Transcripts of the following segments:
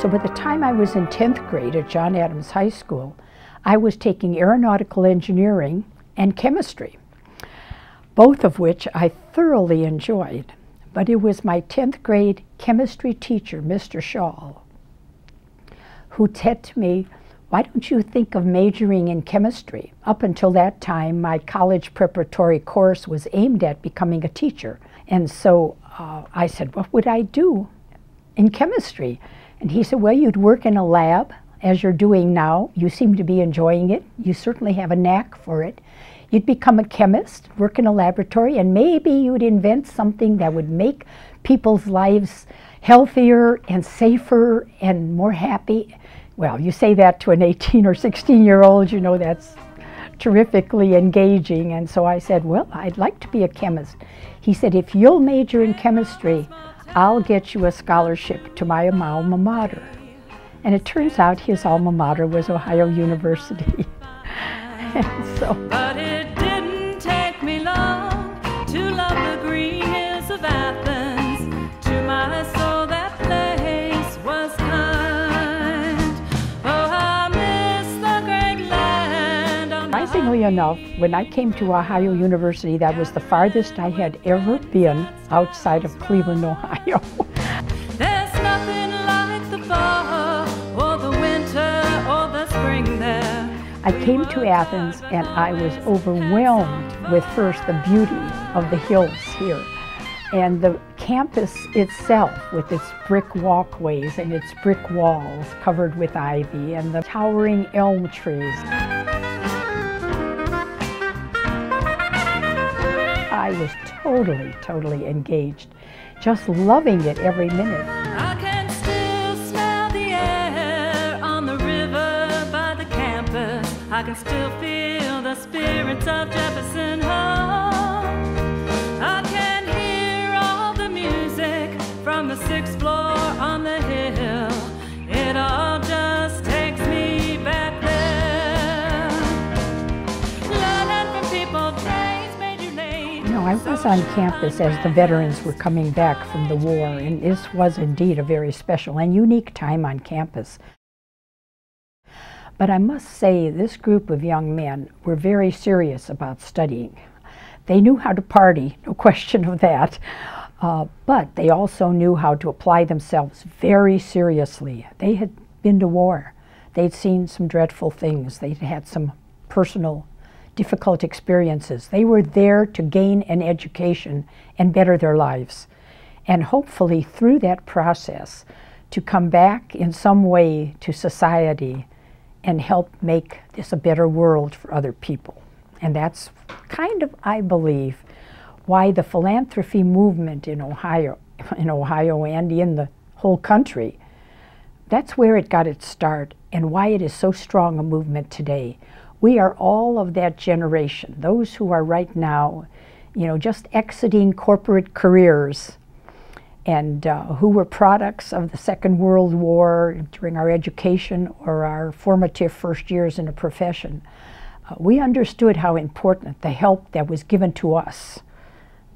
So by the time I was in 10th grade at John Adams High School, I was taking aeronautical engineering and chemistry, both of which I thoroughly enjoyed. But it was my 10th grade chemistry teacher, Mr. Shaw, who said to me, "Why don't you think of majoring in chemistry?" Up until that time, my college preparatory course was aimed at becoming a teacher. And so I said, "What would I do in chemistry?" And he said, "Well, you'd work in a lab, as you're doing now. You seem to be enjoying it. You certainly have a knack for it. You'd become a chemist, work in a laboratory, and maybe you'd invent something that would make people's lives healthier and safer and more happy." Well, you say that to an 18 or 16-year-old, you know, that's terrifically engaging. And so I said, "Well, I'd like to be a chemist." He said, "If you'll major in chemistry, I'll get you a scholarship to my alma mater." And it turns out his alma mater was Ohio University. And so, but it didn't take me long to love the green hills of Athens. To my soul that place was kind. Oh, I miss the great land. Surprisingly enough, when I came to Ohio University, that was the farthest I had ever been outside of Cleveland, Ohio. There's nothing like the fall, or the winter, or the spring there. I came to Athens and I was overwhelmed with first the beauty of the hills here and the campus itself with its brick walkways and its brick walls covered with ivy and the towering elm trees. I was totally engaged, just loving it every minute. I can still smell the air on the river by the campus. I can still feel the spirits of Jefferson Hall. I can hear all the music from the 6th floor on the hill. It all just takes me back there. Learning from people, days made you late. You know, I was on campus as the veterans were coming back from the war, and this was indeed a very special and unique time on campus. But I must say this group of young men were very serious about studying. They knew how to party, no question of that, but they also knew how to apply themselves very seriously. They had been to war. They'd seen some dreadful things. They'd had some personal difficult experiences. They were there to gain an education and better their lives. And hopefully through that process to come back in some way to society and help make this a better world for other people. And that's kind of, I believe, why the philanthropy movement in Ohio and in the whole country, that's where it got its start and why it is so strong a movement today. We are all of that generation, those who are right now, you know, just exiting corporate careers and who were products of the Second World War during our education or our formative first years in a profession. We understood how important the help that was given to us,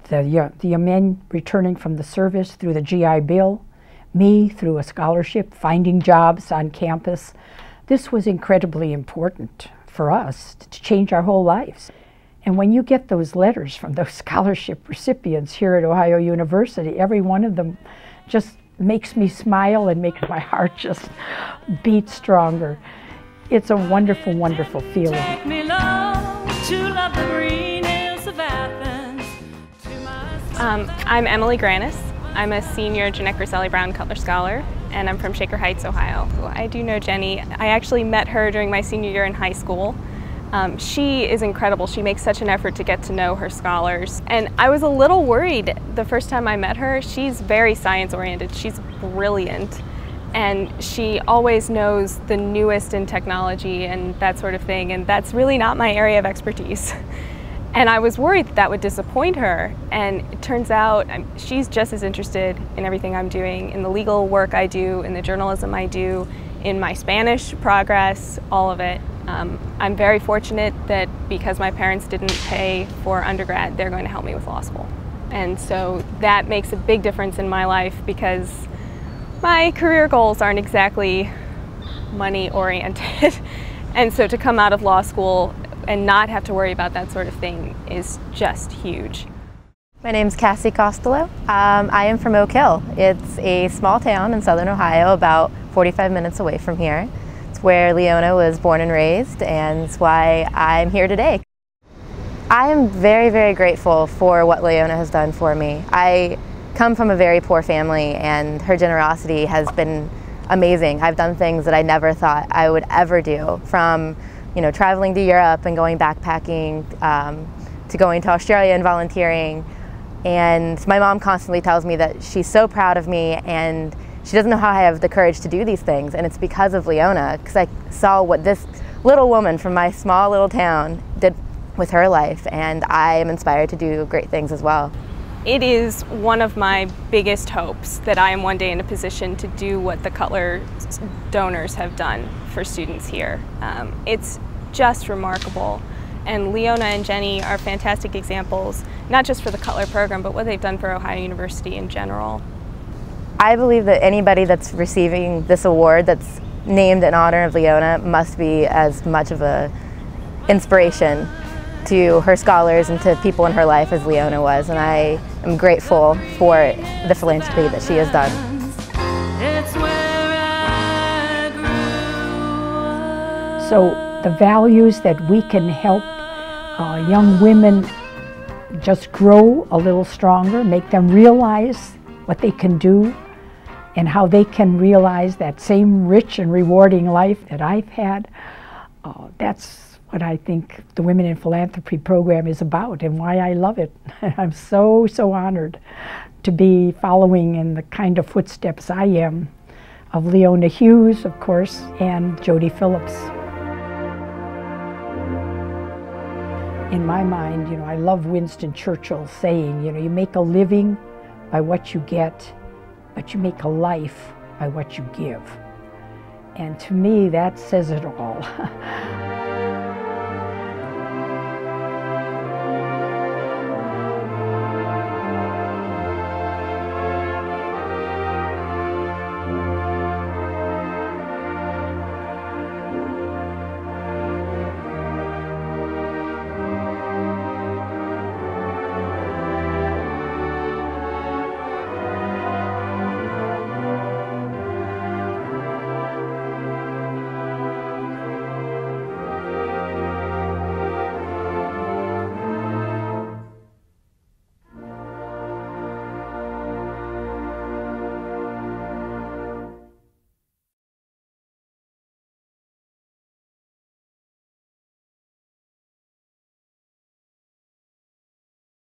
the men returning from the service through the GI Bill, me through a scholarship, finding jobs on campus. This was incredibly important for us to change our whole lives. And when you get those letters from those scholarship recipients here at Ohio University, every one of them just makes me smile and makes my heart just beat stronger. It's a wonderful, wonderful feeling. Take me long to love the green hills of Athens. I'm Emily Granis. I'm a senior Jeanette Grasselli Brown Cutler Scholar, and I'm from Shaker Heights, Ohio. I do know Jenny. I actually met her during my senior year in high school. She is incredible. She makes such an effort to get to know her scholars. And I was a little worried the first time I met her. She's very science-oriented. She's brilliant. And she always knows the newest in technology and that sort of thing. And that's really not my area of expertise. And I was worried that would disappoint her. And it turns out she's just as interested in everything I'm doing, in the legal work I do, in the journalism I do, in my Spanish progress, all of it. I'm very fortunate that because my parents didn't pay for undergrad, they're going to help me with law school. And so that makes a big difference in my life because My career goals aren't exactly money oriented, and so to come out of law school and not have to worry about that sort of thing is just huge. My name's Cassie Costello. I am from Oak Hill. It's a small town in southern Ohio, about 45 minutes away from here. It's where Leona was born and raised, and it's why I'm here today. I am very, very grateful for what Leona has done for me. I come from a very poor family, and her generosity has been amazing. I've done things that I never thought I would ever do, from traveling to Europe and going backpacking, to going to Australia and volunteering. And my mom constantly tells me that she's so proud of me, and she doesn't know how I have the courage to do these things, and it's because of Leona, because I saw what this little woman from my small little town did with her life, and I am inspired to do great things as well. It is one of my biggest hopes that I am one day in a position to do what the Cutler donors have done for students here. It's just remarkable. And Leona and Jenny are fantastic examples, not just for the Cutler program, but what they've done for Ohio University in general. I believe that anybody that's receiving this award that's named in honor of Leona must be as much of an inspiration to her scholars and to people in her life as Leona was, and I am grateful for the philanthropy that she has done. It's where I grew up. So the values that we can help young women just grow a little stronger, make them realize what they can do and how they can realize that same rich and rewarding life that I've had. That's what I think the Women in Philanthropy program is about, and why I love it. I'm so honored to be following in the kind of footsteps I am of Leona Hughes, of course, and Jody Phillips. In my mind, I love Winston Churchill saying, you make a living by what you get, but you make a life by what you give. And to me, that says it all.